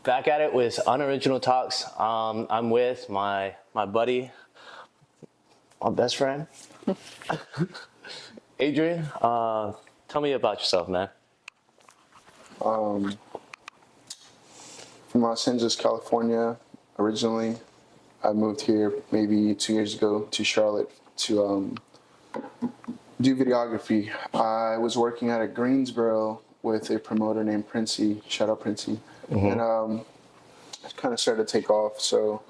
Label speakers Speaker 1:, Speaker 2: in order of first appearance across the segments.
Speaker 1: Back at it with UnOriginal Talks. I'm with my buddy, my best friend, Adrian. Tell me about yourself, man.
Speaker 2: From Los Angeles, California, originally. I moved here maybe 2 years ago to Charlotte to do videography. I was working at a Greensboro with a promoter named Princey. Shout out Princey. And it kind of started to take off. So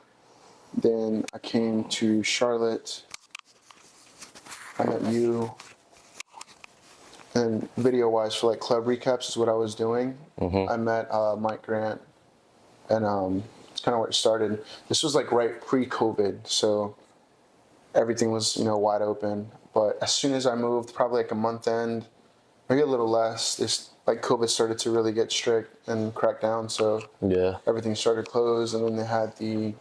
Speaker 2: then I came to Charlotte. I met you. And video-wise, for like club recaps is what I was doing. I met Mike Grant, and it's kind of where it started. This was like right pre-COVID, so everything was wide open. But as soon as I moved, probably like a month end, maybe a little less, this like COVID started to really get strict and crack down. So
Speaker 1: Yeah.
Speaker 2: everything started closed, and then they had the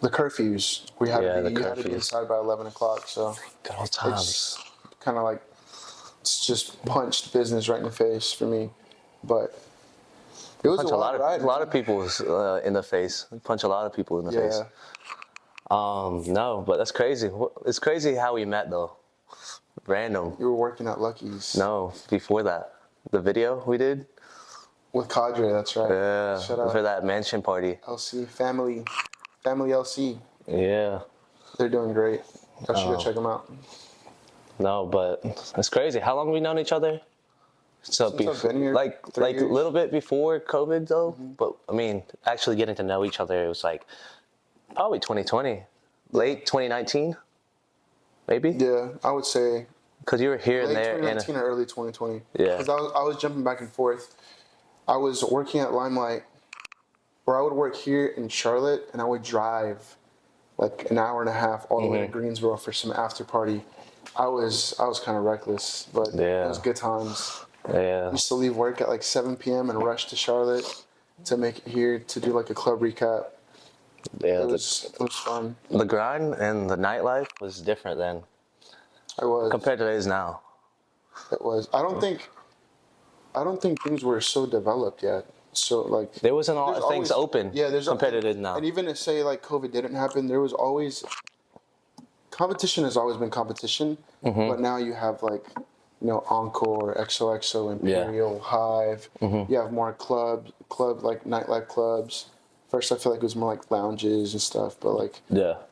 Speaker 2: curfews. You had to be inside by 11 o'clock. So
Speaker 1: Good old times.
Speaker 2: it's kind of like it's just punched business right in the face for me. But it was
Speaker 1: Punch
Speaker 2: a lot
Speaker 1: of people in the face. Punch a lot of people in the face. No, but that's crazy. It's crazy how we met though. Random.
Speaker 2: You were working at Lucky's.
Speaker 1: No, before that, the video we did.
Speaker 2: With Cadre, that's right.
Speaker 1: Yeah,
Speaker 2: Shout out
Speaker 1: for that mansion party.
Speaker 2: LC Family LC.
Speaker 1: Yeah.
Speaker 2: They're doing great. I should go check them out.
Speaker 1: No, but that's crazy. How long have we known each other? So
Speaker 2: Since I've been here,
Speaker 1: like
Speaker 2: 3
Speaker 1: a little bit before COVID though. But I mean, actually getting to know each other, it was like probably 2020, late 2019, maybe.
Speaker 2: Yeah, I would say
Speaker 1: Because you were here and
Speaker 2: late
Speaker 1: there.
Speaker 2: 2019 or early 2020.
Speaker 1: Yeah.
Speaker 2: Because I was jumping back and forth. I was working at Limelight, where I would work here in Charlotte, and I would drive like an hour and a half all the way to Greensboro for some after party. I was kind of reckless, but it was good times.
Speaker 1: Yeah.
Speaker 2: I used to leave work at like 7 p.m. and rush to Charlotte to make it here to do like a club recap.
Speaker 1: Yeah.
Speaker 2: It was fun.
Speaker 1: The grind and the nightlife was different then compared to today's now.
Speaker 2: It was. I don't think things were so developed yet. So like
Speaker 1: There wasn't all things open.
Speaker 2: Yeah, there's
Speaker 1: compared to now.
Speaker 2: And even to say like COVID didn't happen, there was always competition. Has always been competition, but now you have like Encore, XOXO, Imperial, Hive. You have more club like nightlife clubs. First, I feel like it was more like lounges and stuff, but like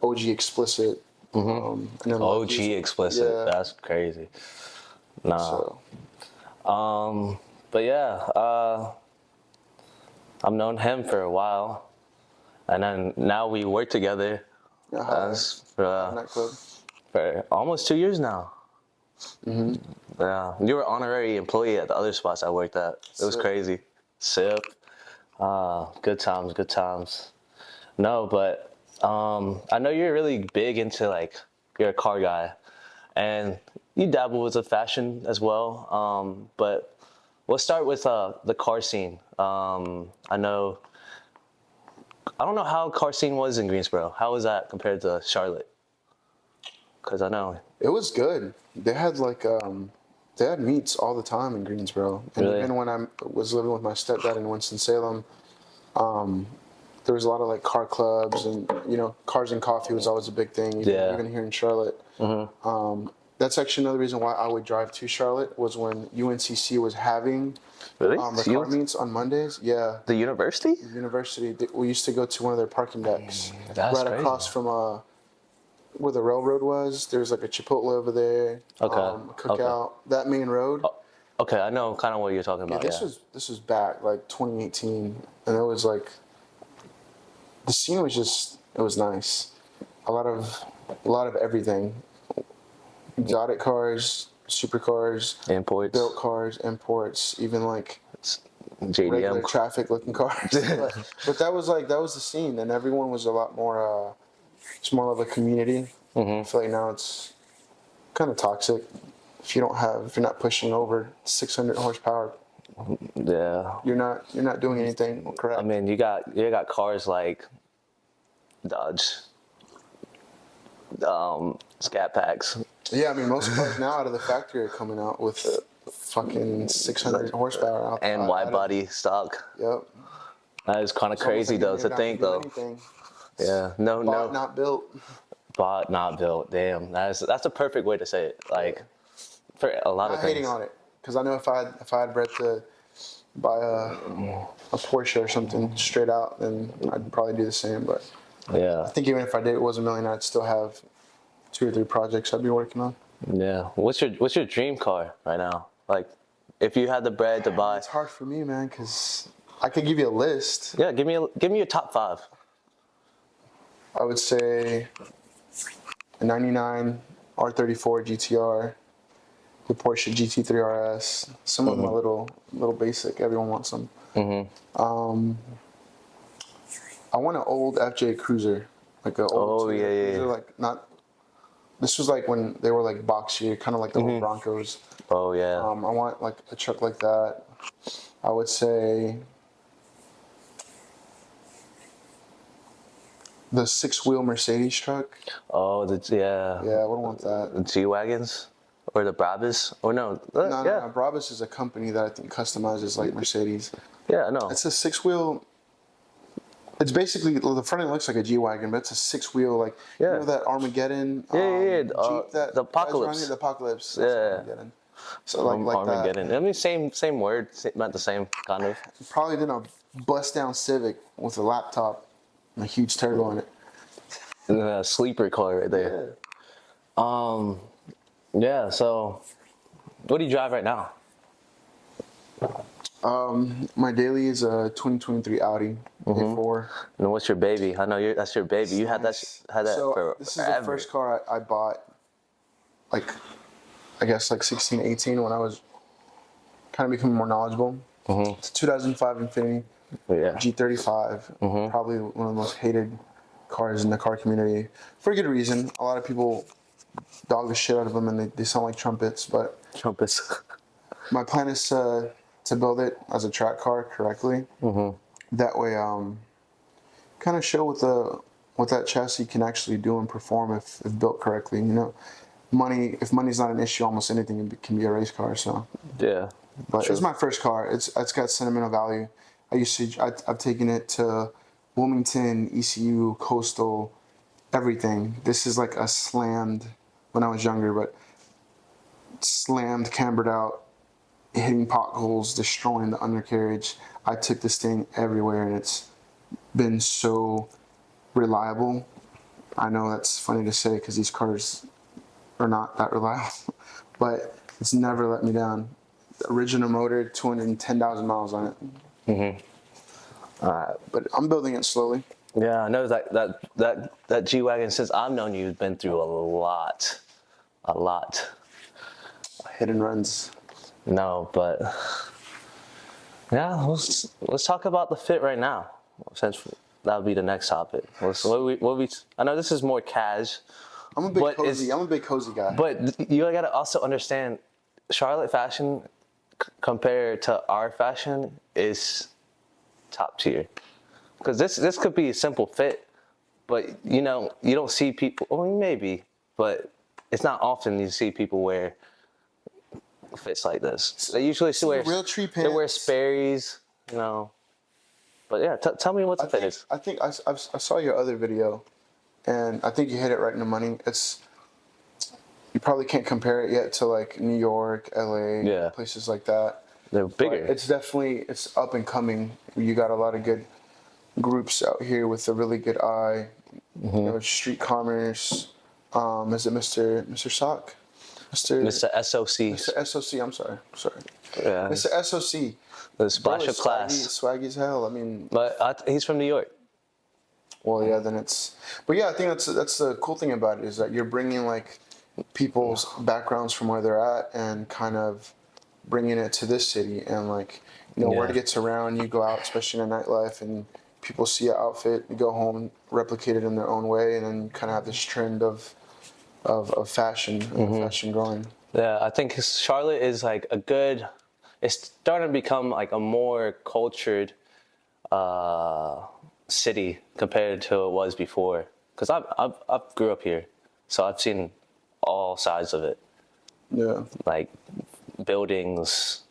Speaker 2: OG Explicit. And then
Speaker 1: OG Explicit.
Speaker 2: Yeah.
Speaker 1: That's crazy. Nah.
Speaker 2: So.
Speaker 1: But yeah, I've known him for a while, and then now we work together
Speaker 2: Nightclub.
Speaker 1: for almost 2 years now. Yeah, you were honorary employee at the other spots I worked at. It was crazy. Sip. Good times, good times. No, but I know you're really big into like, you're a car guy, and you dabble with the fashion as well. But let's start with the car scene. I don't know how car scene was in Greensboro. How was that compared to Charlotte? Because I know
Speaker 2: it was good. They had like they had meets all the time in Greensboro, and
Speaker 1: Really?
Speaker 2: even when I was living with my stepdad in Winston-Salem, there was a lot of like car clubs, and cars and coffee was always a big thing. Even here in Charlotte. That's actually another reason why I would drive to Charlotte, was when UNCC was having the car meets on Mondays. Yeah.
Speaker 1: The university?
Speaker 2: The university. We used to go to one of their parking decks
Speaker 1: That's
Speaker 2: right
Speaker 1: crazy.
Speaker 2: across from where the railroad was. There's like a Chipotle over there.
Speaker 1: Okay.
Speaker 2: A cookout. That main road.
Speaker 1: Okay, I know kind of what you're talking about.
Speaker 2: This was back like 2018, and it was like the scene was it was nice. A lot of everything. Exotic cars, supercars,
Speaker 1: Imports.
Speaker 2: built cars, imports, even like
Speaker 1: JDM.
Speaker 2: regular traffic looking cars. but that was the scene, and everyone was a lot more it's more of a community. I feel like now it's kind of toxic if you're not pushing over 600 horsepower.
Speaker 1: Yeah.
Speaker 2: You're not doing anything correct.
Speaker 1: I mean, you got cars like Dodge, Scat Packs.
Speaker 2: Yeah, I mean, most cars now out of the factory are coming out with fucking 600 horsepower out
Speaker 1: And wide body stock.
Speaker 2: Yep.
Speaker 1: That is kind of
Speaker 2: It's almost
Speaker 1: crazy
Speaker 2: like
Speaker 1: though
Speaker 2: you
Speaker 1: to
Speaker 2: don't have
Speaker 1: think
Speaker 2: do
Speaker 1: though.
Speaker 2: anything.
Speaker 1: Yeah, no,
Speaker 2: Bought, not built.
Speaker 1: bought, not built. Damn, that's a perfect way to say it. Like for a lot of
Speaker 2: Not
Speaker 1: things.
Speaker 2: hating on it, because I know if I had bread to buy a Porsche or something straight out, then I'd probably do the same. But
Speaker 1: Yeah,
Speaker 2: I think even if I did, was a millionaire, I'd still have 2 or 3 projects I'd be working on.
Speaker 1: yeah. What's your dream car right now? Like, if you had the bread to buy.
Speaker 2: It's hard for me, man, because I could give you a list.
Speaker 1: Yeah, give me your top 5.
Speaker 2: I would say a 99 R34 GTR, the Porsche GT3 RS, some of them are little basic. Everyone wants them. I want an old FJ Cruiser, like an old Cruiser, like not. This was like when they were like boxier, kind of like the old Broncos.
Speaker 1: Oh yeah.
Speaker 2: I want like a truck like that. I would say the 6-wheel Mercedes truck.
Speaker 1: Oh, yeah.
Speaker 2: Yeah, I would want that.
Speaker 1: The G-Wagons? Or the Brabus? Or no.
Speaker 2: No. Brabus is a company that I think customizes like Mercedes.
Speaker 1: Yeah, no.
Speaker 2: It's a 6-wheel. It's basically, the front end looks like a G-Wagon, but it's a 6-wheel, like, you know that Armageddon Jeep that
Speaker 1: the Apocalypse.
Speaker 2: The Apocalypse.
Speaker 1: Yeah.
Speaker 2: Armageddon. So like
Speaker 1: Armageddon.
Speaker 2: that.
Speaker 1: I mean, same word, meant the same kind of.
Speaker 2: Probably did a bust down Civic with a laptop and a huge turbo in it.
Speaker 1: And then a sleeper car right there. Yeah, so what do you drive right now?
Speaker 2: My daily is a 2023 Audi A4.
Speaker 1: And what's your baby? I know that's your baby. You had that
Speaker 2: So
Speaker 1: for
Speaker 2: this is the first car I bought, like, I guess like 16, 18, when I was kind of becoming more knowledgeable. It's a 2005 Infiniti G35. Probably one of the most hated cars in the car community for a good reason. A lot of people dog the shit out of them, and they sound like trumpets. But
Speaker 1: trumpets.
Speaker 2: my plan is to build it as a track car correctly. That way, kind of show what that chassis can actually do and perform if built correctly. You know, if money's not an issue, almost anything can be a race car. So
Speaker 1: Yeah.
Speaker 2: but it's my first car. It's got sentimental value. I've taken it to Wilmington, ECU, Coastal, everything. This is like a slammed, when I was younger, but slammed, cambered out, hitting potholes, destroying the undercarriage. I took this thing everywhere, and it's been so reliable. I know that's funny to say because these cars are not that reliable, but it's never let me down. The original motor, 210,000 miles on it. But I'm building it slowly.
Speaker 1: Yeah, I know that G-Wagon, since I've known you, has been through a lot.
Speaker 2: Hit and runs.
Speaker 1: No, but yeah, let's talk about the fit right now, since that'll be the next topic. I know this is more cash.
Speaker 2: I'm a big cozy guy.
Speaker 1: But you gotta also understand, Charlotte fashion compared to our fashion is top tier. Because this could be a simple fit, but you don't see people. Well, maybe, but it's not often you see people wear fits like this. They usually wear
Speaker 2: real tree pants.
Speaker 1: They wear Sperry's, But yeah, tell me what the fit is.
Speaker 2: I think I saw your other video, and I think you hit it right in the money. You probably can't compare it yet to like New York, LA, places like that.
Speaker 1: They're bigger.
Speaker 2: But it's up and coming. You got a lot of good groups out here with a really good eye. Street commerce. Is it Mr. Sock?
Speaker 1: Mr. SOC.
Speaker 2: Mr. SOC. I'm sorry.
Speaker 1: Yeah.
Speaker 2: Mr. SOC.
Speaker 1: The splash of class.
Speaker 2: Swaggy as hell. I mean.
Speaker 1: But he's from New York.
Speaker 2: Well, yeah. Then it's. But yeah, I think that's the cool thing about it is that you're bringing like people's backgrounds from where they're at and kind of bringing it to this city and like word gets around. You go out, especially in a nightlife, and people see an outfit, you go home and replicate it in their own way, and then you kind of have this trend of fashion, fashion growing.
Speaker 1: Yeah, I think Charlotte is like it's starting to become like a more cultured city compared to it was before. Because I grew up here, so I've seen all sides of it.
Speaker 2: Yeah.
Speaker 1: Like buildings,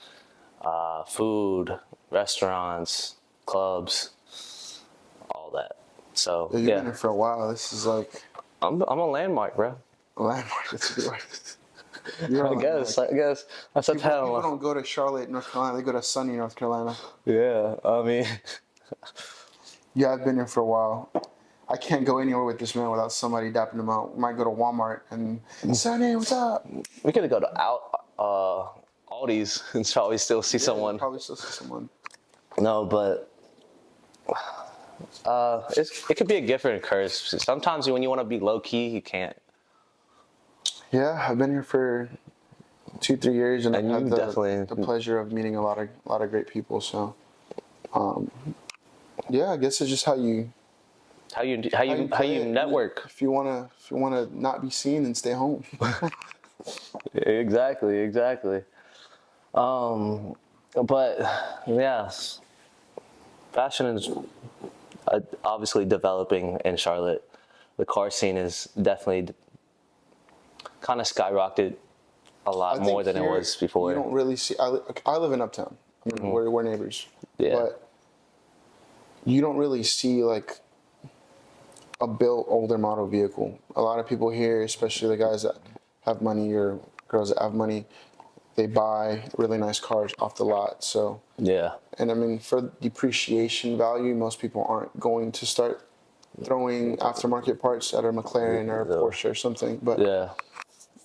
Speaker 1: food, restaurants, clubs, all that. So
Speaker 2: You've been here for a while. This is like
Speaker 1: I'm a landmark, bro.
Speaker 2: a landmark. That's a good word. You're a
Speaker 1: I guess that's a
Speaker 2: People
Speaker 1: town.
Speaker 2: don't go to Charlotte, North Carolina. They go to sunny North Carolina.
Speaker 1: Yeah, I mean,
Speaker 2: Yeah, I've been here for a while. I can't go anywhere with this man without somebody dapping him out. We might go to Walmart and Sonny, what's up?
Speaker 1: we could go to Aldi's and probably still see someone.
Speaker 2: Probably still see someone.
Speaker 1: No, but it could be a gift and a curse. Sometimes when you want to be low key, you can't.
Speaker 2: Yeah, I've been here for 2-3 years, and I've
Speaker 1: And
Speaker 2: had
Speaker 1: you definitely-
Speaker 2: the pleasure of meeting a lot of great people. So, yeah, I guess it's just how you
Speaker 1: network.
Speaker 2: If you wanna not be seen, then stay home.
Speaker 1: Exactly. But yeah, fashion is obviously developing in Charlotte. The car scene is definitely kind of skyrocketed a lot more than it was before.
Speaker 2: You don't really see. I live in Uptown. I mean, we're neighbors.
Speaker 1: Yeah.
Speaker 2: But you don't really see like a built older model vehicle. A lot of people here, especially the guys that have money or girls that have money, they buy really nice cars off the lot. So
Speaker 1: Yeah.
Speaker 2: and I mean, for depreciation value, most people aren't going to start throwing aftermarket parts at a McLaren or a Porsche or something. But
Speaker 1: Yeah.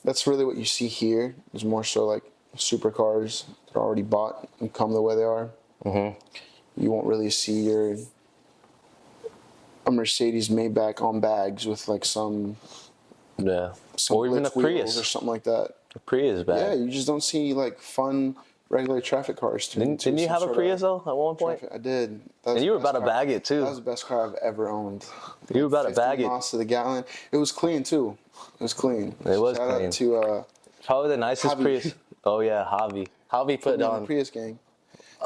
Speaker 2: that's really what you see here. It's more so like supercars that are already bought and come the way they are.
Speaker 1: Mm-hmm.
Speaker 2: You won't really see a Mercedes Maybach on bags with like some
Speaker 1: Or even a
Speaker 2: Blitz wheels
Speaker 1: Prius.
Speaker 2: or something like that.
Speaker 1: A Prius bag.
Speaker 2: Yeah, you just don't see like fun regular traffic cars.
Speaker 1: Didn't you have a Prius though at one point?
Speaker 2: I did. That was
Speaker 1: And you were
Speaker 2: the best
Speaker 1: about to bag it too.
Speaker 2: That was the best car I've ever owned.
Speaker 1: You were about to
Speaker 2: 50
Speaker 1: bag it.
Speaker 2: miles to the gallon. It was clean too. It was clean.
Speaker 1: It was
Speaker 2: Shout
Speaker 1: clean.
Speaker 2: out to
Speaker 1: Probably the nicest
Speaker 2: Javi.
Speaker 1: Prius. Oh yeah, Javi. Javi put it
Speaker 2: the
Speaker 1: on.
Speaker 2: Prius gang.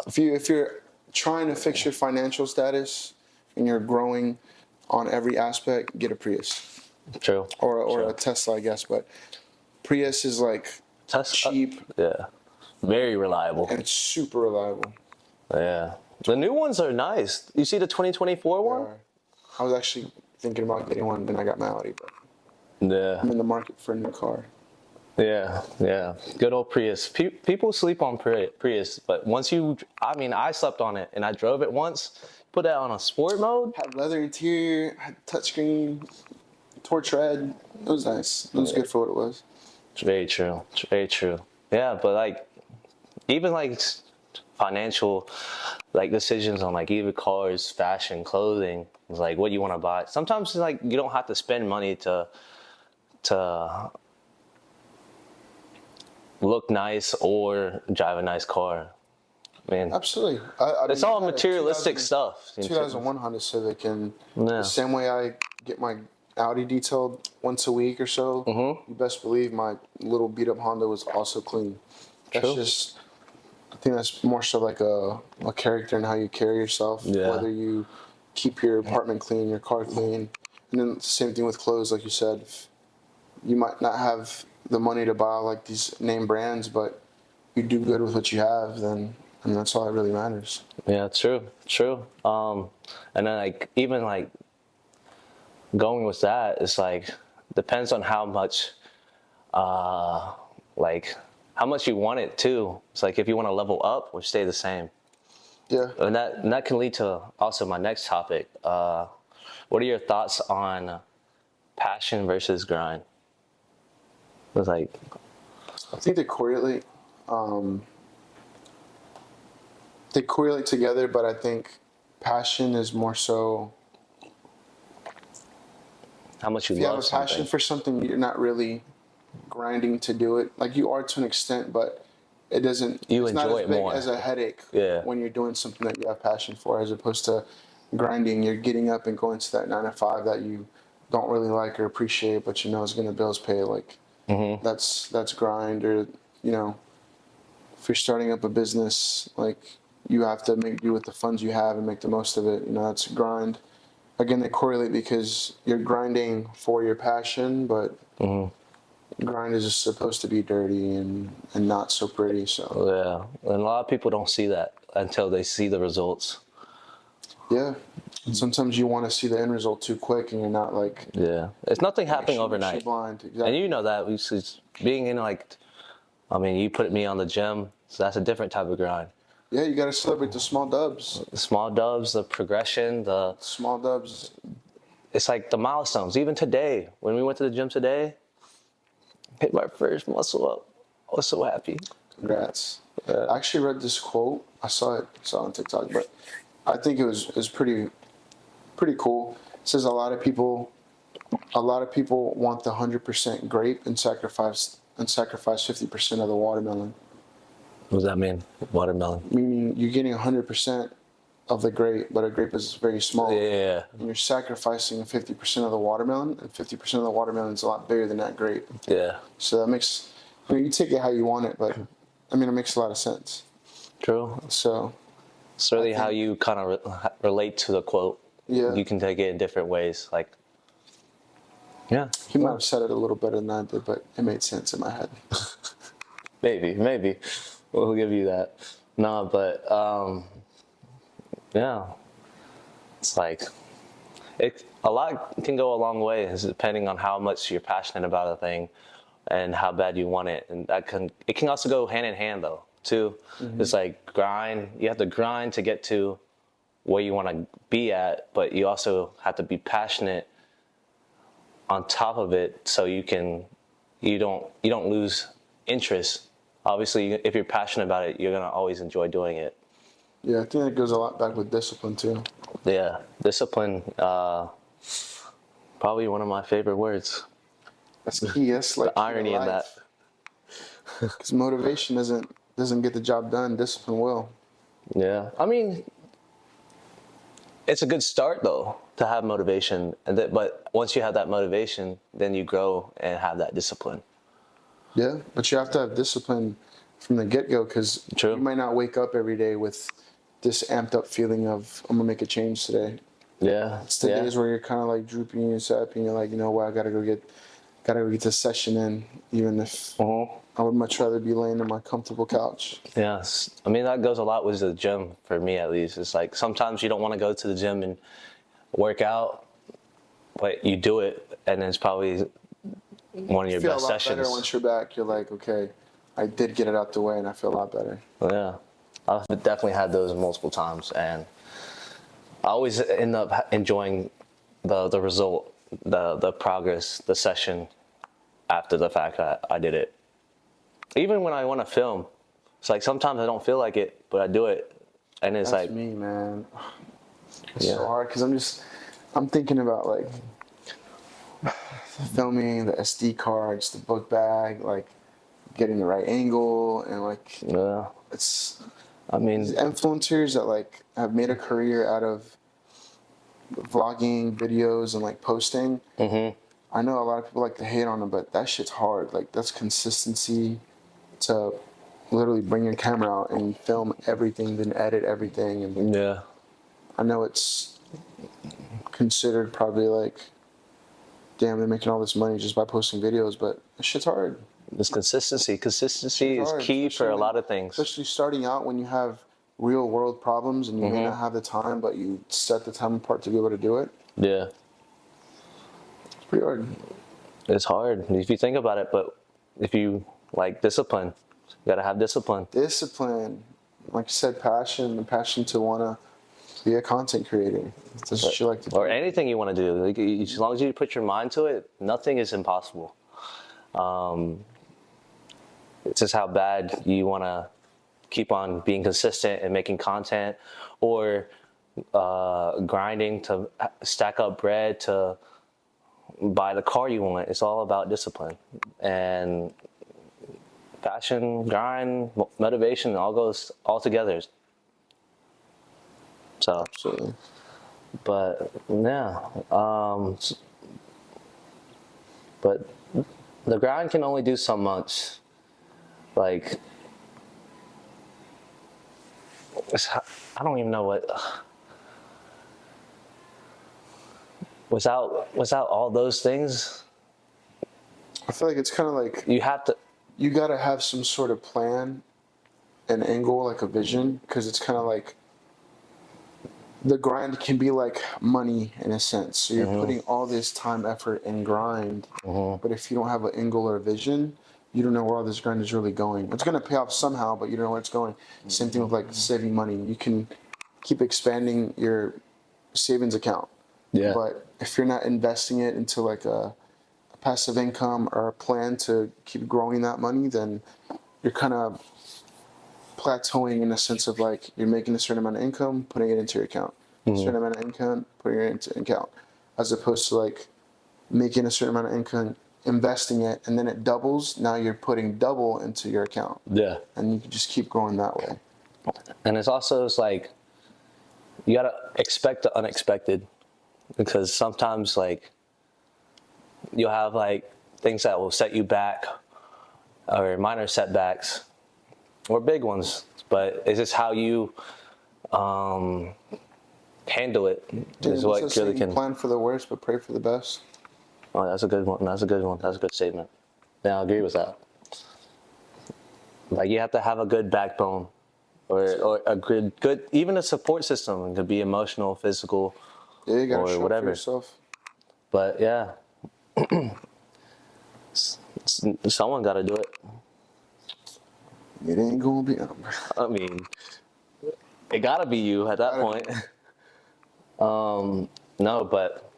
Speaker 2: If you're trying to fix your financial status and you're growing on every aspect, get a Prius
Speaker 1: True.
Speaker 2: or a Tesla, I guess. But Prius is like cheap
Speaker 1: Yeah. Very reliable.
Speaker 2: and it's super reliable.
Speaker 1: Yeah. The new ones are nice. You see the 2024 one?
Speaker 2: I was actually thinking about getting one, then I got my Audi, but
Speaker 1: Yeah.
Speaker 2: I'm in the market for a new car.
Speaker 1: Yeah. Good old Prius. People sleep on Prius, but once I slept on it and I drove it once. Put that on a sport mode.
Speaker 2: Had leather interior, had touchscreen, torch red. It was nice. It was good for what it was.
Speaker 1: It's very true. Yeah, but like, even like financial, like decisions on like either cars, fashion, clothing, it's like what you want to buy. Sometimes it's like you don't have to spend money to look nice or drive a nice car. I mean,
Speaker 2: Absolutely.
Speaker 1: it's all materialistic stuff.
Speaker 2: 2001 Honda Civic, and
Speaker 1: Yeah.
Speaker 2: the same way I get my Audi detailed once a week or so,
Speaker 1: Mm-hmm.
Speaker 2: you best believe my little beat up Honda was also clean. That's
Speaker 1: True.
Speaker 2: just, I think that's more so like a character and how you carry yourself.
Speaker 1: Yeah.
Speaker 2: Whether you keep your apartment clean, your car clean, and then the same thing with clothes, like you said. You might not have the money to buy like these name brands, but you do good with what you have, then that's all that really matters.
Speaker 1: Yeah, true. And then like even like going with that, it's like depends on how much how much you want it too. It's like if you want to level up or stay the same.
Speaker 2: Yeah.
Speaker 1: And that can lead to also my next topic. What are your thoughts on passion versus grind? It's like
Speaker 2: I think they correlate. They correlate together, but I think passion is more so.
Speaker 1: how much you
Speaker 2: If you
Speaker 1: love
Speaker 2: have a passion
Speaker 1: something.
Speaker 2: for something, you're not really grinding to do it. Like you are to an extent, but it doesn't.
Speaker 1: You
Speaker 2: it's not
Speaker 1: enjoy
Speaker 2: as
Speaker 1: it
Speaker 2: big
Speaker 1: more.
Speaker 2: as a headache.
Speaker 1: Yeah.
Speaker 2: When you're doing something that you have passion for, as opposed to grinding, you're getting up and going to that 9 to 5 that you don't really like or appreciate, but you know is going to bills pay. Like that's grind, or if you're starting up a business, like you have to make do with the funds you have and make the most of it. That's grind. Again, they correlate because you're grinding for your passion, but Grind is just supposed to be dirty and not so pretty. So
Speaker 1: Yeah, and a lot of people don't see that until they see the results.
Speaker 2: yeah, and sometimes you want to see the end result too quick, and you're not like
Speaker 1: Yeah, it's nothing happening
Speaker 2: you're
Speaker 1: overnight.
Speaker 2: blind. Exactly.
Speaker 1: And you know that being in I mean, you put me on the gym, so that's a different type of grind.
Speaker 2: Yeah, you got to celebrate the small dubs.
Speaker 1: The small dubs, the progression,
Speaker 2: Small dubs.
Speaker 1: it's like the milestones. Even today, when we went to the gym today, hit my first muscle up. I was so happy.
Speaker 2: Congrats. I actually read this quote. I saw it on TikTok, but I think it was pretty cool. It says a lot of people want the 100% grape and sacrifice 50% of the watermelon.
Speaker 1: What does that mean? Watermelon.
Speaker 2: Meaning you're getting 100% of the grape, but a grape is very small.
Speaker 1: Yeah.
Speaker 2: And you're sacrificing 50% of the watermelon, and 50% of the watermelon is a lot bigger than that grape.
Speaker 1: Yeah.
Speaker 2: So that makes, you take it how you want it, but I mean, it makes a lot of sense.
Speaker 1: True.
Speaker 2: So
Speaker 1: it's really how you kind of relate to the quote.
Speaker 2: Yeah.
Speaker 1: You can take it in different ways. Like, yeah.
Speaker 2: He might have said it a little better than I did, but it made sense in my head.
Speaker 1: Maybe. We'll give you that. No, but yeah. It's like a lot can go a long way, depending on how much you're passionate about a thing and how bad you want it. And it can also go hand in hand though, too. Mm-hmm. It's like grind. You have to grind to get to where you want to be at, but you also have to be passionate on top of it, so you don't lose interest. Obviously, if you're passionate about it, you're gonna always enjoy doing it.
Speaker 2: Yeah, I think that goes a lot back with discipline too.
Speaker 1: Yeah, discipline, probably one of my favorite words.
Speaker 2: That's key. That's like
Speaker 1: the irony in that.
Speaker 2: Because motivation doesn't get the job done. Discipline will.
Speaker 1: Yeah, I mean, it's a good start though to have motivation, but once you have that motivation, then you grow and have that discipline.
Speaker 2: Yeah, but you have to have discipline from the get-go, because you might not wake up every day with this amped up feeling of, I'm gonna make a change today.
Speaker 1: Yeah,
Speaker 2: it's the days where you're kind of like drooping your up, and you're like, you know what, I gotta go get this session in, even if I would much rather be laying on my comfortable couch.
Speaker 1: Yes, I mean that goes a lot with the gym for me at least. It's like sometimes you don't want to go to the gym and work out, but you do it, and it's probably one of your best sessions.
Speaker 2: Feel a lot better once you're back. You're like, okay, I did get it out the way, and I feel a lot better.
Speaker 1: Yeah, I've definitely had those multiple times, and I always end up enjoying the result, the progress, the session after the fact that I did it. Even when I want to film, it's like sometimes I don't feel like it, but I do it, and it's
Speaker 2: That's
Speaker 1: like
Speaker 2: me, man. It's so hard because I'm thinking about like filming, the SD cards, the book bag, like getting the right angle, and like it's. I mean, these influencers that like have made a career out of vlogging videos and like posting. Mm-hmm. I know a lot of people like to hate on them, but that shit's hard. Like that's consistency to literally bring your camera out and film everything, then edit everything, and I know it's considered probably like, damn, they're making all this money just by posting videos, but that shit's hard.
Speaker 1: It's consistency. Consistency is key for a lot of things.
Speaker 2: Especially starting out when you have real world problems and you may not have the time, but you set the time apart to be able to do it.
Speaker 1: Yeah.
Speaker 2: It's pretty hard.
Speaker 1: It's hard if you think about it, but if you like discipline, you gotta have discipline.
Speaker 2: Discipline. Like you said, passion, the passion to want to be a content creator. That's what you like to do.
Speaker 1: Or anything you want to do. Like, as long as you put your mind to it, nothing is impossible. It's just how bad you want to keep on being consistent and making content, or grinding to stack up bread to buy the car you want. It's all about discipline. And passion, grind, motivation, all goes all together. So,
Speaker 2: absolutely.
Speaker 1: But yeah, but the grind can only do so much. Like, I don't even know what. Without all those things,
Speaker 2: I feel like it's kind of like
Speaker 1: you have to.
Speaker 2: you got to have some sort of plan, an angle, like a vision, because it's kind of like the grind can be like money in a sense. So you're putting all this time, effort, and grind, but if you don't have an angle or a vision, you don't know where all this grind is really going. It's going to pay off somehow, but you don't know where it's going. Same thing with like saving money. You can keep expanding your savings account, but if you're not investing it into like a passive income or a plan to keep growing that money, then you're kind of plateauing in a sense of like you're making a certain amount of income, putting it into your account, a certain amount of income, putting it into account, as opposed to like making a certain amount of income, investing it, and then it doubles. Now you're putting double into your account.
Speaker 1: Yeah.
Speaker 2: And you can just keep growing that way.
Speaker 1: And it's like you gotta expect the unexpected, because sometimes like you'll have like things that will set you back, or minor setbacks, or big ones. But it's just how you handle it is what really can.
Speaker 2: Plan for the worst, but pray for the best.
Speaker 1: Oh, that's a good one. That's a good one. That's a good statement. Yeah, I agree with that. Like you have to have a good backbone, or a good even a support system. It could be emotional, physical,
Speaker 2: yeah, you gotta
Speaker 1: or
Speaker 2: show
Speaker 1: whatever.
Speaker 2: For yourself.
Speaker 1: But yeah, someone got to do it.
Speaker 2: It ain't gonna be.
Speaker 1: I mean, it gotta be you at that point. No, but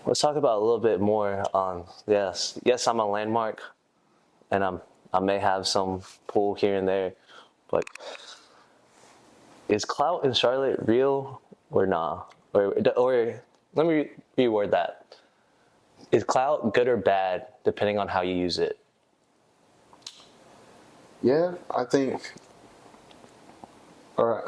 Speaker 1: let's talk about a little bit more on yes, I'm a landmark, and I may have some pull here and there, but is clout in Charlotte real or nah? Or let me reword that. Is clout good or bad depending on how you use it?
Speaker 2: Yeah, I think. All right.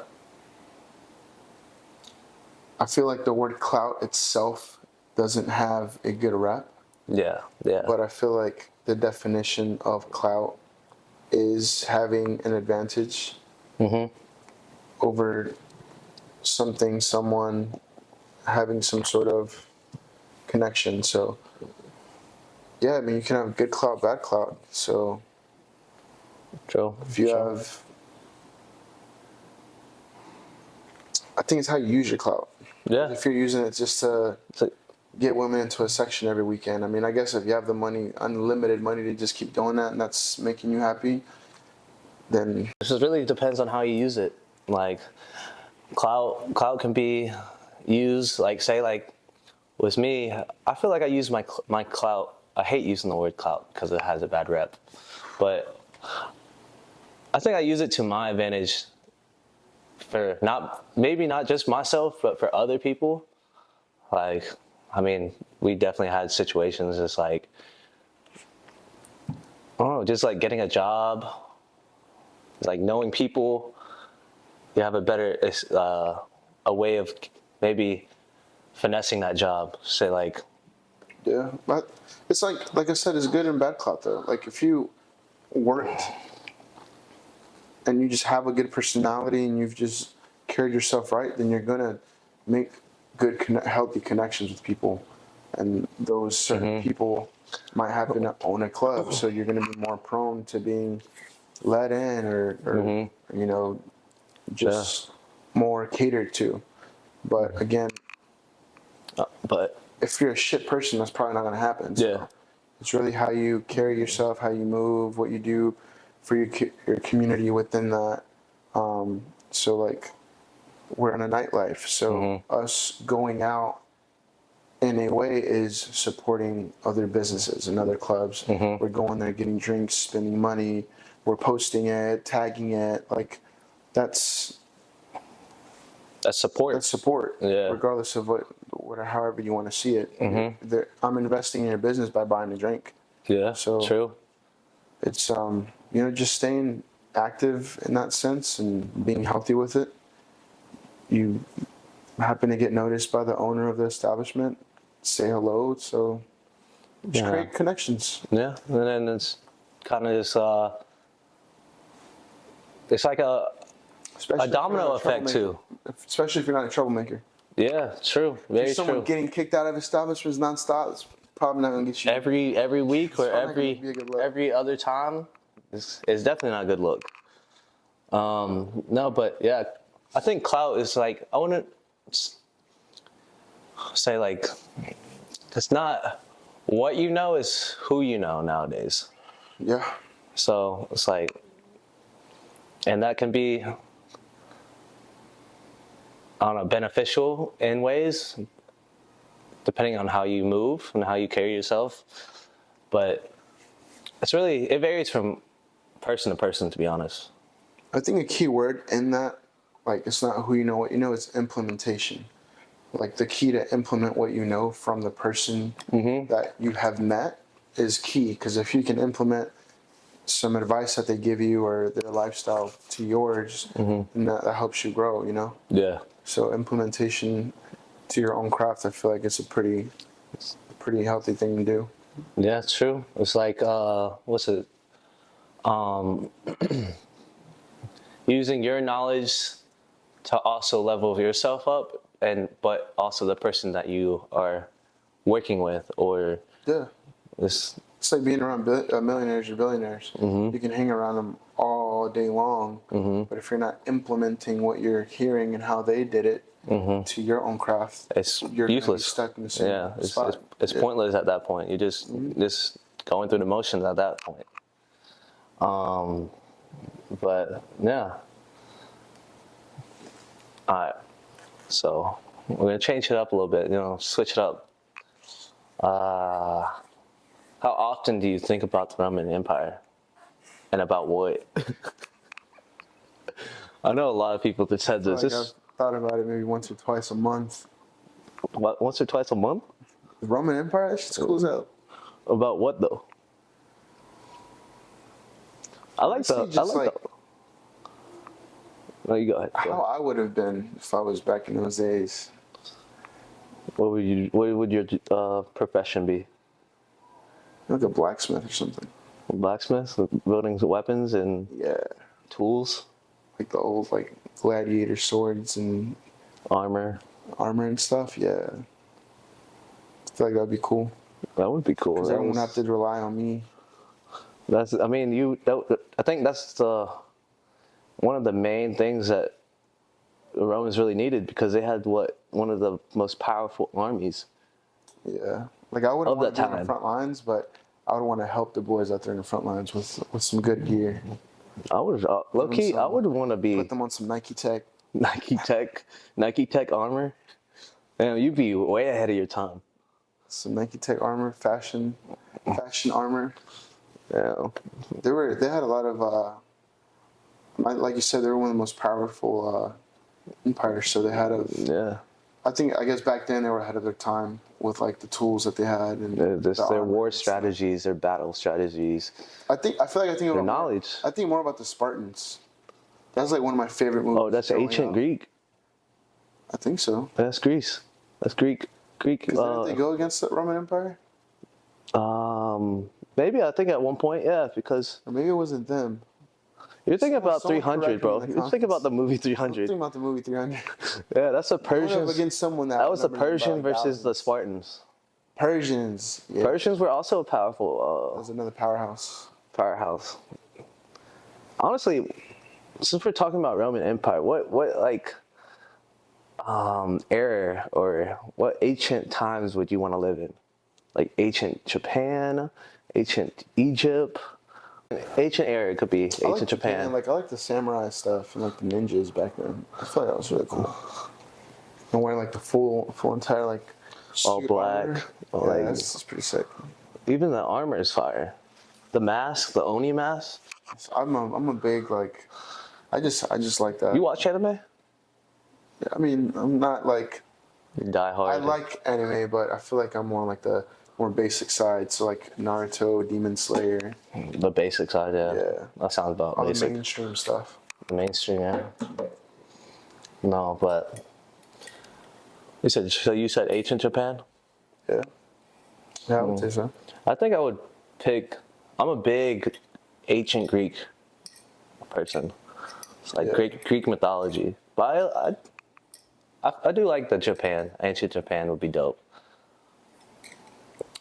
Speaker 2: I feel like the word clout itself doesn't have a good rep.
Speaker 1: Yeah.
Speaker 2: But I feel like the definition of clout is having an advantage over something, someone, having some sort of connection. So, yeah, I mean, you can have good clout, bad clout. So,
Speaker 1: True.
Speaker 2: if you have, I think it's how you use your clout.
Speaker 1: Yeah.
Speaker 2: If you're using it just to get women into a section every weekend, I mean, I guess if you have the money, unlimited money to just keep doing that, and that's making you happy, then
Speaker 1: It just really depends on how you use it. Like clout can be used, like say like with me, I feel like I use my clout. I hate using the word clout because it has a bad rep, but I think I use it to my advantage for maybe not just myself, but for other people. Like, I mean, we definitely had situations just like, just like getting a job, like knowing people. You have a better, a way of maybe finessing that job. Say like,
Speaker 2: yeah, but it's like I said, it's good and bad clout though. Like if you worked and you just have a good personality and you've just carried yourself right, then you're gonna make good, healthy connections with people, and those certain people might happen to own a club, so you're gonna be more prone to being let in or you know, just more catered to. But again,
Speaker 1: but
Speaker 2: if you're a shit person, that's probably not gonna happen. So it's really how you carry yourself, how you move, what you do for your community within that. So like we're in a nightlife, so us going out in a way is supporting other businesses and other clubs. We're going there, getting drinks, spending money, we're posting it, tagging it, like that's
Speaker 1: support.
Speaker 2: That's support, regardless of what however you want to see it. I'm investing in your business by buying a drink.
Speaker 1: Yeah,
Speaker 2: so
Speaker 1: true.
Speaker 2: It's just staying active in that sense and being healthy with it. You happen to get noticed by the owner of the establishment, say hello. So just create connections.
Speaker 1: Yeah, and then it's kind of just it's like a domino effect too.
Speaker 2: Especially if you're not a troublemaker.
Speaker 1: Yeah, true. Very
Speaker 2: someone
Speaker 1: true.
Speaker 2: getting kicked out of establishments nonstop, probably not gonna get you
Speaker 1: every week or
Speaker 2: probably not gonna be a good look.
Speaker 1: every other time is definitely not a good look. No, but yeah, I think clout is like, I wouldn't say like, it's not what you know, is who you know nowadays.
Speaker 2: Yeah.
Speaker 1: So it's like, and that can be, I don't know, beneficial in ways, depending on how you move and how you carry yourself. But it varies from person to person, to be honest.
Speaker 2: I think a key word in that, like, it's not who you know, what you know, it's implementation. Like, the key to implement what you know from the person that you have met is key. Because if you can implement some advice that they give you or their lifestyle to yours, then that helps you grow, you know?
Speaker 1: Yeah.
Speaker 2: So implementation to your own craft, I feel like it's a pretty healthy thing to do.
Speaker 1: Yeah, it's true. It's like, what's it? Using your knowledge to also level yourself up, but also the person that you are working with, or
Speaker 2: Yeah.
Speaker 1: this.
Speaker 2: It's like being around millionaires or billionaires. You can hang around them all day long, but if you're not implementing what you're hearing and how they did it to your own craft,
Speaker 1: It's
Speaker 2: you're gonna be
Speaker 1: useless.
Speaker 2: stuck in the same spot.
Speaker 1: It's pointless at that point. You're just going through the motions at that point. But yeah. All right. So we're gonna change it up a little bit. Switch it up. How often do you think about the Roman Empire, and about what? I know a lot of people that said this.
Speaker 2: I've thought about it maybe once or twice a month.
Speaker 1: What, once or twice a month?
Speaker 2: The Roman Empire, that shit's cool as hell.
Speaker 1: About what though? No, you go ahead.
Speaker 2: How I would have been if I was back in those days.
Speaker 1: What would your profession be?
Speaker 2: Like a blacksmith or something.
Speaker 1: Blacksmith, building weapons and tools,
Speaker 2: like the old like gladiator swords and
Speaker 1: armor
Speaker 2: and stuff. Yeah, I feel like that'd be cool.
Speaker 1: That would be cool.
Speaker 2: Because everyone would have to rely on me.
Speaker 1: I think that's one of the main things that the Romans really needed, because they had one of the most powerful armies.
Speaker 2: Yeah, like I wouldn't want to be on the front lines, but I would want to help the boys out there in the front lines with some good gear.
Speaker 1: I would low key. I would want to
Speaker 2: put them on some Nike Tech
Speaker 1: armor. Man, you'd be way ahead of your time.
Speaker 2: Some Nike Tech armor, fashion armor.
Speaker 1: Yeah,
Speaker 2: they had a lot of like you said, they were one of the most powerful empires. So they had I guess back then they were ahead of their time with like the tools that they had and
Speaker 1: their war strategies, their battle strategies.
Speaker 2: I think
Speaker 1: their knowledge.
Speaker 2: I think more about the Spartans. That's like one of my favorite movies.
Speaker 1: Oh, that's ancient Greek.
Speaker 2: I think so.
Speaker 1: That's Greece. That's Greek.
Speaker 2: Didn't they go against the Roman Empire?
Speaker 1: Maybe, I think at one point, yeah, because.
Speaker 2: Or maybe it wasn't them.
Speaker 1: You're thinking about 300, bro. You're thinking about the movie 300.
Speaker 2: I'm thinking about the movie 300.
Speaker 1: Yeah, that's the Persians.
Speaker 2: Against someone
Speaker 1: that was the Persian versus the Spartans.
Speaker 2: Persians. Yeah.
Speaker 1: Persians were also powerful.
Speaker 2: That was another powerhouse.
Speaker 1: Honestly, since we're talking about Roman Empire, what like era or what ancient times would you want to live in? Like ancient Japan, ancient Egypt. Ancient era could be ancient Japan.
Speaker 2: I like the samurai stuff and like the ninjas back then. I feel like that was really cool. And wearing like the full entire like
Speaker 1: all black.
Speaker 2: That's pretty sick.
Speaker 1: Even the armor is fire. The mask, the Oni mask.
Speaker 2: I'm a big like. I just like that.
Speaker 1: You watch anime?
Speaker 2: Yeah, I mean, I'm not like.
Speaker 1: Die hard.
Speaker 2: I like anime, but I feel like I'm more on like the more basic side. So like Naruto, Demon Slayer.
Speaker 1: The basic side, yeah.
Speaker 2: Yeah.
Speaker 1: That sounds about
Speaker 2: all
Speaker 1: basic.
Speaker 2: The mainstream stuff.
Speaker 1: The mainstream, yeah. No, but you said ancient Japan?
Speaker 2: Yeah. Yeah, I would say so.
Speaker 1: I think I would pick. I'm a big ancient Greek person. It's like Greek mythology, but I do like the Japan. Ancient Japan would be dope.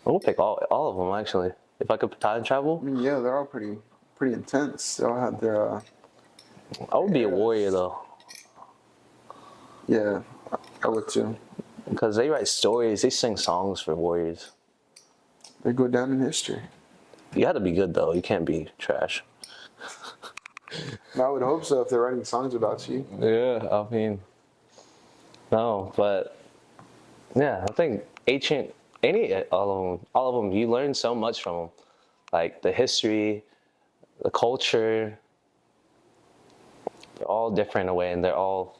Speaker 1: I would pick all of them actually. If I could time travel,
Speaker 2: I mean, yeah, they're all pretty intense. They all have their
Speaker 1: I would be a
Speaker 2: eras.
Speaker 1: warrior though,
Speaker 2: Yeah, I would too.
Speaker 1: because they write stories, they sing songs for warriors.
Speaker 2: They go down in history.
Speaker 1: You got to be good though. You can't be trash.
Speaker 2: And I would hope so if they're writing songs about you.
Speaker 1: Yeah, I mean, no, but yeah, I think ancient, all of them, you learn so much from them, like the history, the culture. They're all different in a way, and they're all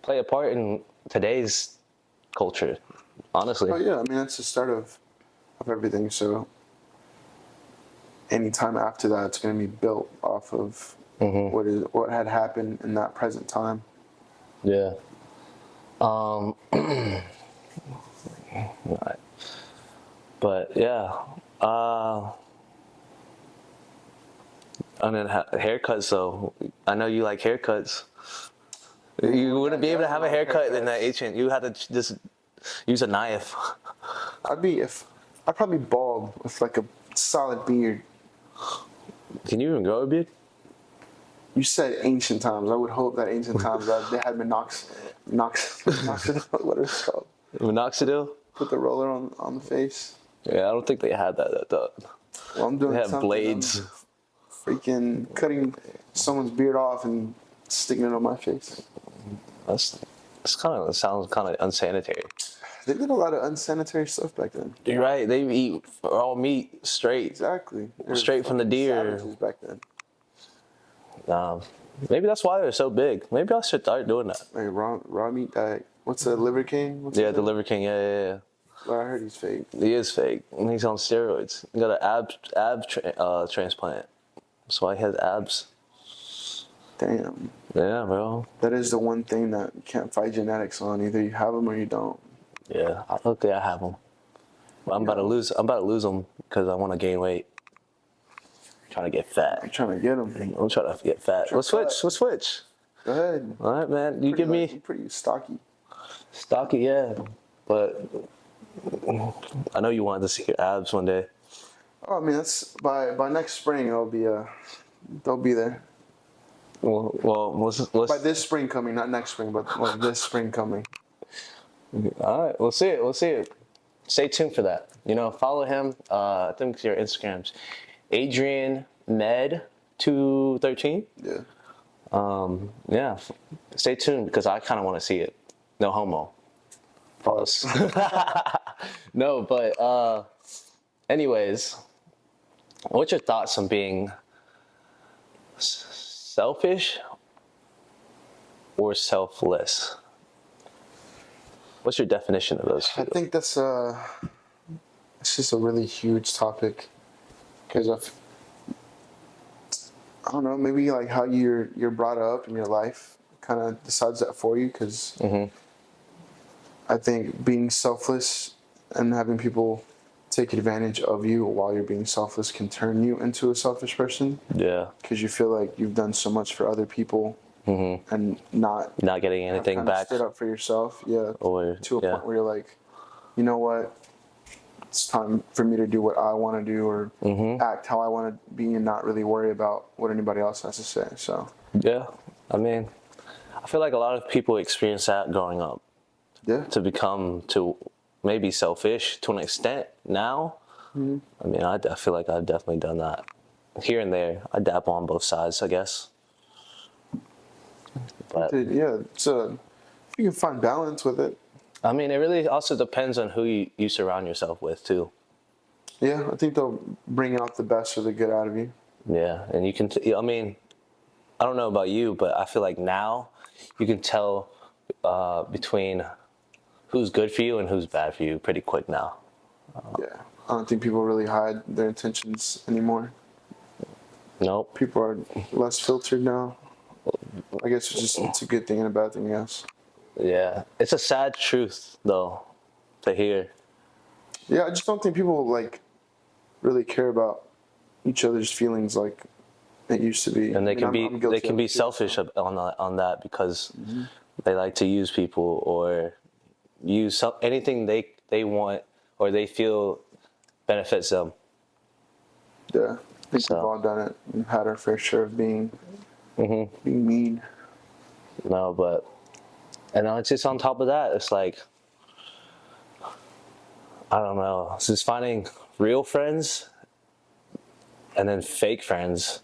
Speaker 1: play a part in today's culture. Honestly,
Speaker 2: Oh yeah, I mean that's the start of everything. So any time after that, it's going to be built off of what had happened in that present time.
Speaker 1: yeah. Right. But yeah, and then haircuts. So I know you like haircuts. You wouldn't be able to have a haircut in that ancient. You had to just use a knife.
Speaker 2: I'd probably be bald with like a solid beard.
Speaker 1: Can you even grow a beard?
Speaker 2: You said ancient times. I would hope that ancient times that they had minoxidil, what is it called?
Speaker 1: Minoxidil?
Speaker 2: Put the roller on the face.
Speaker 1: Yeah, I don't think they had that.
Speaker 2: Well, I'm doing
Speaker 1: They have
Speaker 2: something.
Speaker 1: blades.
Speaker 2: I'm freaking cutting someone's beard off and sticking it on my face.
Speaker 1: That's sounds kind of unsanitary.
Speaker 2: They did a lot of unsanitary stuff back then.
Speaker 1: You're right. They eat raw meat straight.
Speaker 2: Exactly. They were
Speaker 1: Straight from the
Speaker 2: fucking
Speaker 1: deer.
Speaker 2: savages back then.
Speaker 1: Maybe that's why they're so big. Maybe I should start doing that.
Speaker 2: Like raw meat diet. What's the Liver King? What's
Speaker 1: Yeah,
Speaker 2: his
Speaker 1: the
Speaker 2: name?
Speaker 1: Liver King. Yeah.
Speaker 2: Well, I heard he's fake.
Speaker 1: He is fake. And he's on steroids. He got an transplant. That's why he has abs.
Speaker 2: Damn.
Speaker 1: Yeah, bro.
Speaker 2: That is the one thing that you can't fight genetics on. Either you have them or you don't.
Speaker 1: Yeah, luckily I have them. But I'm about to lose them because I want to gain weight. Trying to get fat.
Speaker 2: I'm trying to get them.
Speaker 1: I'm trying to get fat. Let's switch. Let's switch.
Speaker 2: Go ahead.
Speaker 1: All right, man. You give me
Speaker 2: Pretty stocky.
Speaker 1: stocky, yeah. But I know you wanted to see your abs one day.
Speaker 2: Oh, I mean, that's by next spring. They'll be there.
Speaker 1: Well, let's
Speaker 2: By this spring coming, not next spring, but like this spring coming.
Speaker 1: all right, we'll see it. We'll see it. Stay tuned for that. Follow him. I think your Instagram's Adrian Med 213.
Speaker 2: Yeah.
Speaker 1: Yeah. Stay tuned because I kind of want to see it. No homo. Pause. No, but anyways, what's your thoughts on being selfish or selfless? What's your definition of those two?
Speaker 2: I think it's just a really huge topic because I don't know, maybe like how you're brought up in your life kind of decides that for you. Because I think being selfless and having people take advantage of you while you're being selfless can turn you into a selfish person.
Speaker 1: Yeah.
Speaker 2: Because you feel like you've done so much for other people and not
Speaker 1: getting anything
Speaker 2: kind of
Speaker 1: back.
Speaker 2: stood up for yourself. Yeah.
Speaker 1: Or
Speaker 2: To a point where you're like, you know what? It's time for me to do what I want to do or act how I want to be and not really worry about what anybody else has to say. So
Speaker 1: Yeah. I mean, I feel like a lot of people experience that growing up.
Speaker 2: yeah.
Speaker 1: To maybe selfish to an extent now. I mean, I feel like I've definitely done that. Here and there. I dabble on both sides, I guess. But
Speaker 2: Yeah. So if you can find balance with it.
Speaker 1: I mean, it really also depends on who you surround yourself with, too.
Speaker 2: Yeah, I think they'll bring out the best or the good out of you.
Speaker 1: Yeah, and you can, I mean, I don't know about you, but I feel like now you can tell between who's good for you and who's bad for you pretty quick now.
Speaker 2: Yeah. I don't think people really hide their intentions anymore.
Speaker 1: Nope.
Speaker 2: People are less filtered now. I guess it's a good thing and a bad thing, yes.
Speaker 1: Yeah. It's a sad truth, though, to hear.
Speaker 2: Yeah, I just don't think people like really care about each other's feelings like it used to be.
Speaker 1: And they
Speaker 2: I mean,
Speaker 1: can
Speaker 2: I'm guilty
Speaker 1: be
Speaker 2: of it too,
Speaker 1: selfish
Speaker 2: so.
Speaker 1: on that because they like to use people or use anything they want or they feel benefits them.
Speaker 2: Yeah, I think
Speaker 1: So.
Speaker 2: we've all done it. We've had our fair share of being mean.
Speaker 1: No, but, and it's just on top of that, it's like, I don't know, it's just finding real friends and then fake friends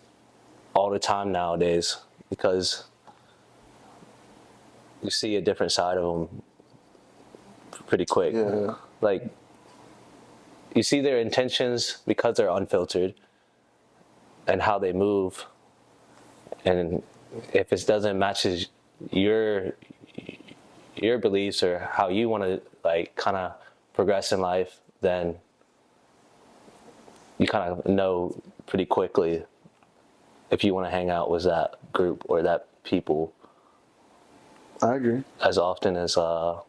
Speaker 1: all the time nowadays, because you see a different side of them pretty quick.
Speaker 2: Yeah.
Speaker 1: Like, you see their intentions because they're unfiltered and how they move, and if it doesn't matches your beliefs or how you want to like kind of progress in life, then you kind of know pretty quickly if you want to hang out with that group or that people
Speaker 2: I agree.
Speaker 1: as often as I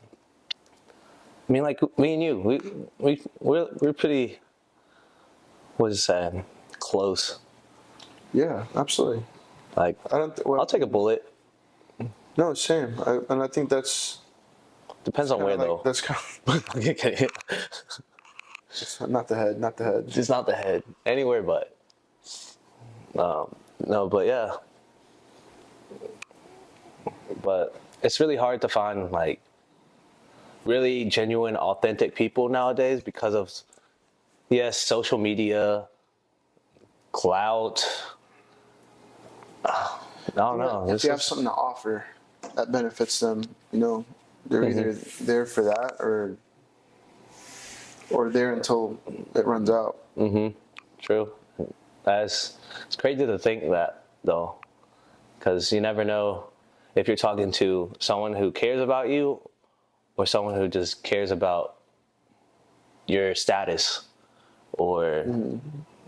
Speaker 1: mean, like me and you, we're pretty, what is it saying, close.
Speaker 2: Yeah, absolutely.
Speaker 1: Like,
Speaker 2: I don't. Well,
Speaker 1: I'll take a bullet.
Speaker 2: No, same. And I think that's
Speaker 1: Depends on where
Speaker 2: like,
Speaker 1: though.
Speaker 2: that's kind of, not the head, not the head.
Speaker 1: Just not the head. Anywhere but. No, but yeah. But it's really hard to find like really genuine, authentic people nowadays because of, yes, social media, clout. I don't know.
Speaker 2: If you have something to offer that benefits them, they're either there for that or there until it runs out.
Speaker 1: True. It's crazy to think that though, because you never know if you're talking to someone who cares about you or someone who just cares about your status or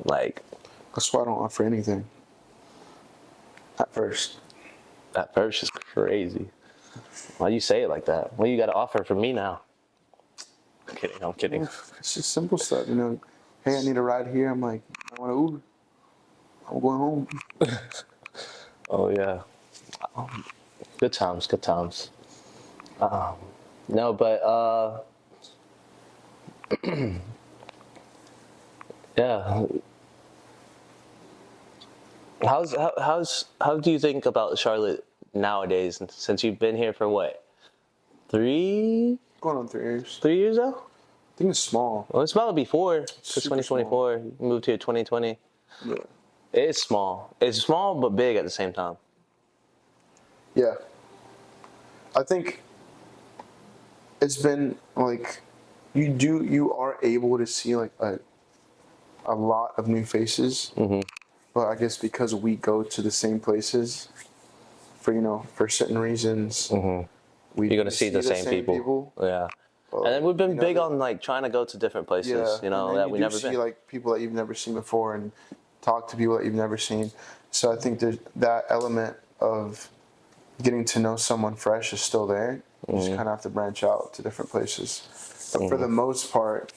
Speaker 1: like.
Speaker 2: That's why I don't offer anything at first.
Speaker 1: That first is crazy. Why you say it like that? What you got to offer for me now? I'm kidding.
Speaker 2: It's just simple stuff, Hey, I need a ride here. I'm like, I want to Uber. I'm going home.
Speaker 1: Oh yeah. Good times. No, but yeah. How do you think about Charlotte nowadays? Since you've been here for what,
Speaker 2: Going on 3 years.
Speaker 1: 3 years now?
Speaker 2: I think it's small.
Speaker 1: Well, it's about before. Because
Speaker 2: Super
Speaker 1: 2024, you moved here 2020.
Speaker 2: Yeah.
Speaker 1: It's small. It's small but big at the same time.
Speaker 2: Yeah. I think it's been like you are able to see like a lot of new faces. But I guess because we go to the same places for certain reasons,
Speaker 1: You're gonna see the same people. Yeah.
Speaker 2: Well,
Speaker 1: and then we've been big on like trying to go to different places,
Speaker 2: and then
Speaker 1: that
Speaker 2: you
Speaker 1: we
Speaker 2: do
Speaker 1: never
Speaker 2: see
Speaker 1: been.
Speaker 2: like people that you've never seen before and talk to people that you've never seen. So I think there's that element of getting to know someone fresh is still there. You just kind of have to branch out to different places. But for the most part,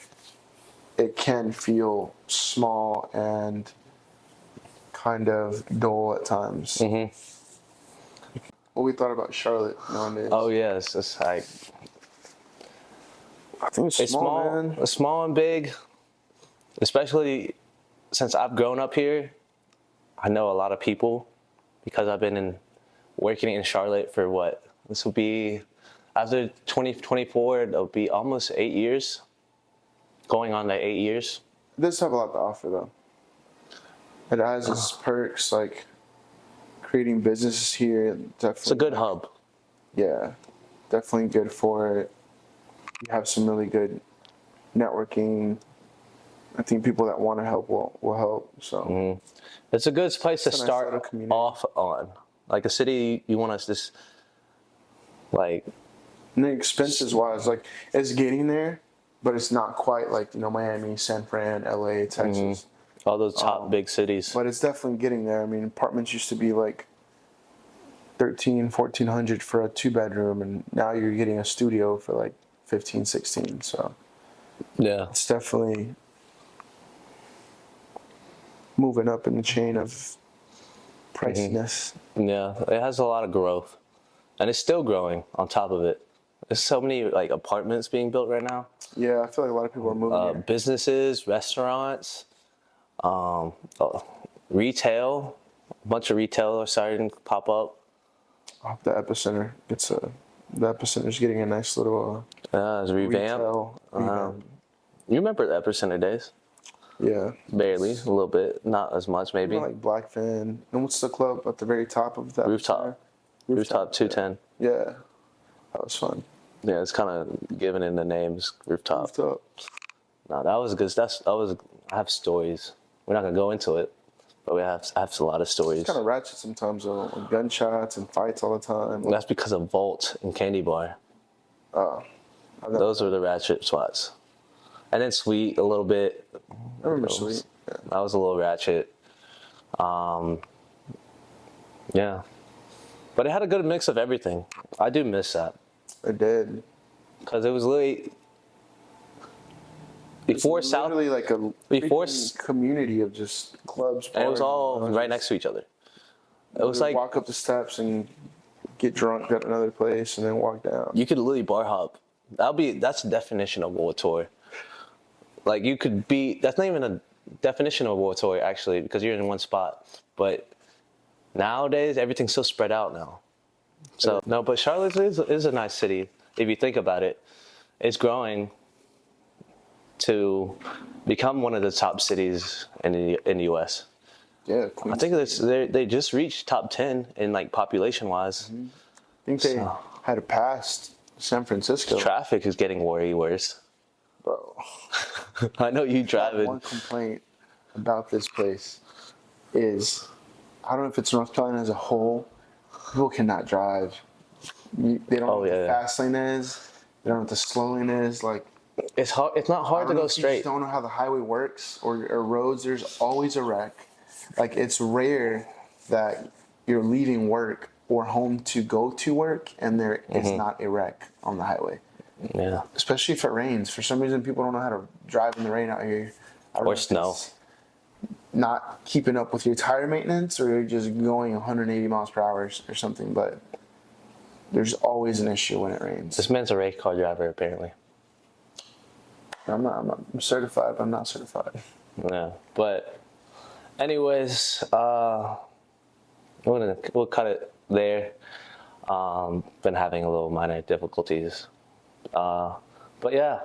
Speaker 2: it can feel small and kind of dull at times. What we thought about Charlotte nowadays?
Speaker 1: Oh yes, it's like
Speaker 2: I think it's small, man.
Speaker 1: It's small and big. Especially since I've grown up here, I know a lot of people because I've been working in Charlotte for what? This will be, after 2024, it'll be almost 8 years. Going on to 8 years.
Speaker 2: It does have a lot to offer though. It has its perks, like creating businesses here. Definitely,
Speaker 1: It's a good hub.
Speaker 2: Yeah, definitely good for it. You have some really good networking. I think people that want to help will help. So
Speaker 1: It's a good place to
Speaker 2: It's a nice
Speaker 1: start
Speaker 2: little community.
Speaker 1: off on. Like a city, you want us this, like,
Speaker 2: and the expenses wise, like it's getting there, but it's not quite like Miami, San Fran, LA, Texas.
Speaker 1: all those top big cities.
Speaker 2: But it's definitely getting there. I mean, apartments used to be like $1,300-$1,400 for a 2-bedroom, and now you're getting a studio for like 15, 16. So
Speaker 1: Yeah.
Speaker 2: it's definitely moving up in the chain of priciness.
Speaker 1: Yeah, it has a lot of growth, and it's still growing on top of it. There's so many like apartments being built right now.
Speaker 2: Yeah, I feel like a lot of people are moving here.
Speaker 1: Businesses, restaurants, uh, retail. A bunch of retail are starting to pop up.
Speaker 2: I hope the epicenter gets the epicenter's getting a nice little
Speaker 1: It's revamped.
Speaker 2: retail revamp.
Speaker 1: You remember the Epicenter days?
Speaker 2: Yeah,
Speaker 1: Barely, a little bit, not as much maybe.
Speaker 2: like Blackfin. And what's the club at the very top of that?
Speaker 1: Rooftop. Rooftop 210.
Speaker 2: Yeah, that was fun.
Speaker 1: Yeah, it's kind of given in the names, Rooftop.
Speaker 2: Rooftop.
Speaker 1: No, that was good. I have stories. We're not gonna go into it, but I have a lot of stories.
Speaker 2: It's kind of ratchet sometimes though, like gunshots and fights all the time.
Speaker 1: That's because of Volt and Candy Bar. Those were the ratchet spots. And then Sweet a little bit.
Speaker 2: I remember Sweet. Yeah.
Speaker 1: That was a little ratchet. Yeah. But it had a good mix of everything. I do miss that.
Speaker 2: I did.
Speaker 1: Because it was literally before
Speaker 2: It's
Speaker 1: South.
Speaker 2: literally like a
Speaker 1: before
Speaker 2: community of just clubs.
Speaker 1: And it was
Speaker 2: bars,
Speaker 1: all
Speaker 2: and
Speaker 1: right next to each other. It was like
Speaker 2: walk up the steps and get drunk at another place and then walk down.
Speaker 1: you could literally bar hop. That's the definition of World Tour. Like you could be. That's not even a definition of World Tour actually, because you're in one spot. But nowadays everything's so spread out now. So no, but Charlotte is a nice city if you think about it. It's growing to become one of the top cities in the U.S.
Speaker 2: Yeah,
Speaker 1: I think they just reached top 10 in like population wise.
Speaker 2: I think they had passed San Francisco.
Speaker 1: Traffic is getting way worse.
Speaker 2: Bro,
Speaker 1: I know you drive it.
Speaker 2: one complaint about this place is, I don't know if it's North Carolina as a whole, people cannot drive. They don't know what the fast lane is. They don't know what the slow lane is. Like,
Speaker 1: It's hard. It's not hard to go
Speaker 2: You
Speaker 1: straight.
Speaker 2: just don't know how the highway works or roads. There's always a wreck. Like, it's rare that you're leaving work or home to go to work and there is not a wreck on the highway.
Speaker 1: Yeah.
Speaker 2: Especially if it rains. For some reason, people don't know how to drive in the rain out here. I don't know
Speaker 1: Or
Speaker 2: if
Speaker 1: snow.
Speaker 2: it's not keeping up with your tire maintenance, or you're just going 180 miles per hour or something. But there's always an issue when it rains.
Speaker 1: This man's a race car driver, apparently.
Speaker 2: I'm certified, but I'm not certified.
Speaker 1: Yeah. But, anyways, we'll cut it there. Been having a little minor difficulties. But yeah,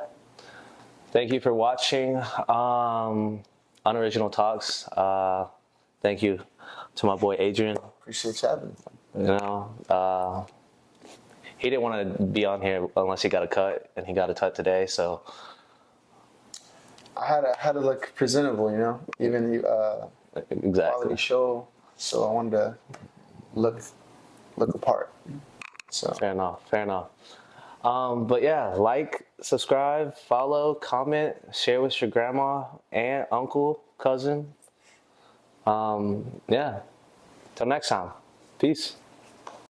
Speaker 1: thank you for watching UnOriginal Talks. Thank you to my boy Adrian.
Speaker 2: Appreciate you having me.
Speaker 1: You know, he didn't want to be on here unless he got a cut, and he got a cut today. So
Speaker 2: I had to look presentable, you know, even the
Speaker 1: exactly.
Speaker 2: quality show. So I wanted to look apart. So
Speaker 1: Fair enough. But yeah, like, subscribe, follow, comment, share with your grandma, aunt, uncle, cousin. Yeah. Till next time. Peace.